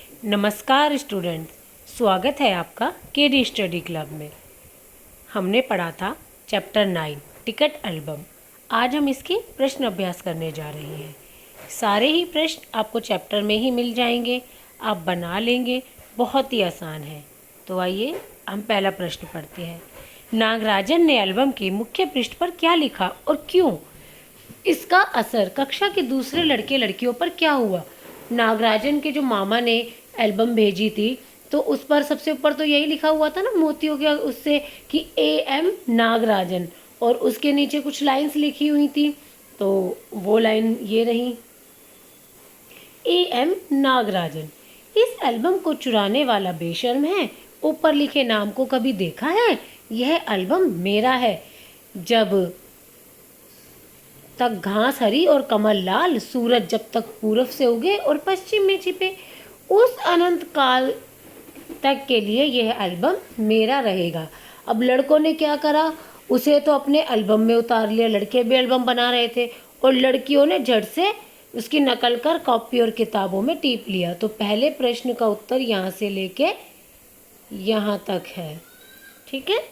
नमस्कार स्टूडेंट्स, स्वागत है आपका केडी स्टडी क्लब में। हमने पढ़ा था चैप्टर 9 टिकट एल्बम। आज हम इसकी प्रश्न अभ्यास करने जा रहे हैं। सारे ही प्रश्न आपको चैप्टर में ही मिल जाएंगे, आप बना लेंगे, बहुत ही आसान है। तो आइए हम पहला प्रश्न पढ़ते हैं। नागराजन ने एल्बम के मुख्य पृष्ठ पर क्या लिखा और क्यों? इसका असर कक्षा के दूसरे लड़के लड़कियों पर क्या हुआ? नागराजन के जो मामा ने एल्बम भेजी थी तो उस पर सबसे ऊपर तो यही लिखा हुआ था ना, मोतियों के उससे कि AM नागराजन, और उसके नीचे कुछ लाइंस लिखी हुई थी। तो वो लाइन ये रही, AM नागराजन इस एल्बम को चुराने वाला बेशर्म है। ऊपर लिखे नाम को कभी देखा है? यह एल्बम मेरा है। जब तक घास हरी और कमल लाल, सूरज जब तक पूरब से उगे और पश्चिम में छिपे, उस अनंत काल तक के लिए यह एल्बम मेरा रहेगा। अब लड़कों ने क्या करा, उसे तो अपने एल्बम में उतार लिया। लड़के भी एल्बम बना रहे थे और लड़कियों ने झट से उसकी नकल कर कॉपी और किताबों में टीप लिया। तो पहले प्रश्न का उत्तर यहाँ से लेके यहाँ तक है। ठीक है,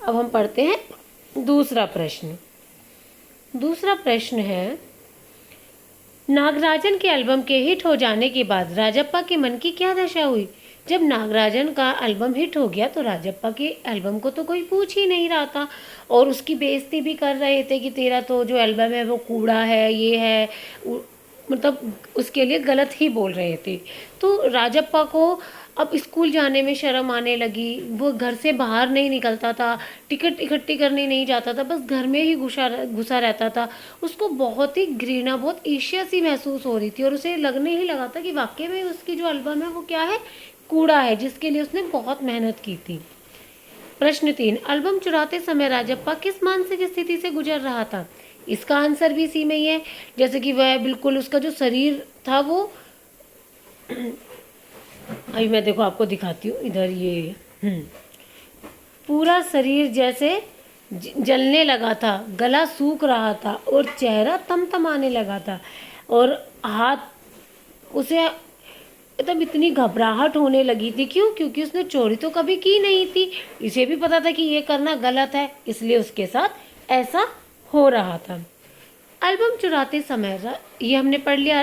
अब हम पढ़ते हैं दूसरा प्रश्न। दूसरा प्रश्न है, नागराजन के एल्बम के हिट हो जाने के बाद राजप्पा के मन की क्या दशा हुई? जब नागराजन का एल्बम हिट हो गया तो राजप्पा के एल्बम को तो कोई पूछ ही नहीं रहा था और उसकी बेइज्जती भी कर रहे थे कि तेरा तो जो एल्बम है वो कूड़ा है, ये है, मतलब उसके लिए गलत ही बोल रहे थे। तो राजप्पा को अब स्कूल जाने में शर्म आने लगी। वो घर से बाहर नहीं निकलता था, टिकट इकट्ठी करने नहीं जाता था, बस घर में ही घुसा रहता था। उसको बहुत ही घृणा, बहुत ईर्ष्या सी महसूस हो रही थी और उसे लगने ही लगा था कि वाकई में उसकी जो एल्बम है वो क्या है, कूड़ा है, जिसके लिए उसने बहुत मेहनत की थी। प्रश्न 3, एल्बम चुराते समय राजप्पा किस मानसिक स्थिति से गुजर रहा था? इसका आंसर भी इसी में ही है। जैसे कि वह बिल्कुल, उसका जो शरीर था वो अभी मैं देखो आपको दिखाती हूँ, इधर ये पूरा शरीर जैसे जलने लगा था, गला सूख रहा था और चेहरा तमतमाने लगा था और हाथ उसे मतलब इतनी घबराहट होने लगी थी। क्यों? क्योंकि उसने चोरी तो कभी की नहीं थी। इसे भी पता था कि ये करना गलत है, इसलिए उसके साथ ऐसा हो रहा था। एल्बम चुराते समय ये हमने पढ़ लिया।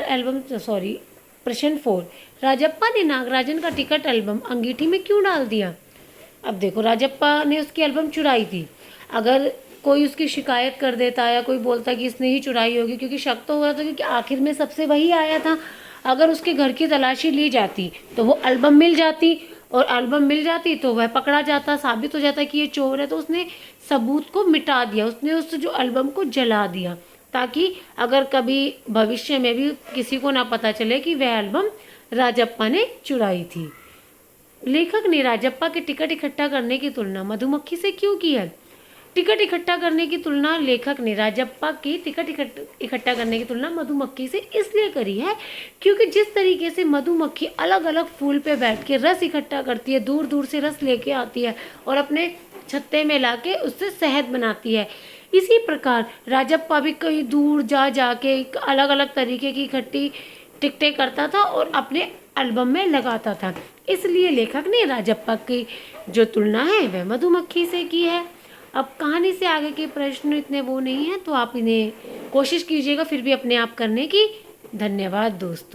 प्रश्न 4, राजप्पा ने नागराजन का टिकट एल्बम अंगीठी में क्यों डाल दिया? अब देखो, राजप्पा ने उसकी एल्बम चुराई थी। अगर कोई उसकी शिकायत कर देता या कोई बोलता कि इसने ही चुराई होगी, क्योंकि शक तो हो रहा था क्योंकि आखिर में सबसे वही आया था। अगर उसके घर की तलाशी ली जाती तो वो एल्बम मिल जाती, और एल्बम मिल जाती तो वह पकड़ा जाता, साबित हो जाता कि ये चोर है। तो उसने सबूत को मिटा दिया, उसने उस जो एल्बम को जला दिया, ताकि अगर कभी भविष्य में भी किसी को ना पता चले कि वह एल्बम राजप्पा ने चुराई थी। लेखक ने राजप्पा के टिकट इकट्ठा करने की तुलना मधुमक्खी से क्यों की है? टिकट इकट्ठा करने की तुलना लेखक ने राजप्पा की टिकट इकट्ठा करने की तुलना मधुमक्खी से इसलिए करी है क्योंकि जिस तरीके से मधुमक्खी अलग अलग फूल पे बैठ के रस इकट्ठा करती है, दूर दूर से रस लेके आती है और अपने छत्ते में लाके उससे शहद बनाती है, इसी प्रकार राजप्पा भी कहीं दूर जा के अलग अलग तरीके की इकट्ठी टिकटें करता था और अपने एल्बम में लगाता था। इसलिए लेखक ने राजप्पा की जो तुलना है वह मधुमक्खी से की है। अब कहानी से आगे के प्रश्न इतने वो नहीं है, तो आप इन्हें कोशिश कीजिएगा फिर भी अपने आप करने की। धन्यवाद दोस्तों।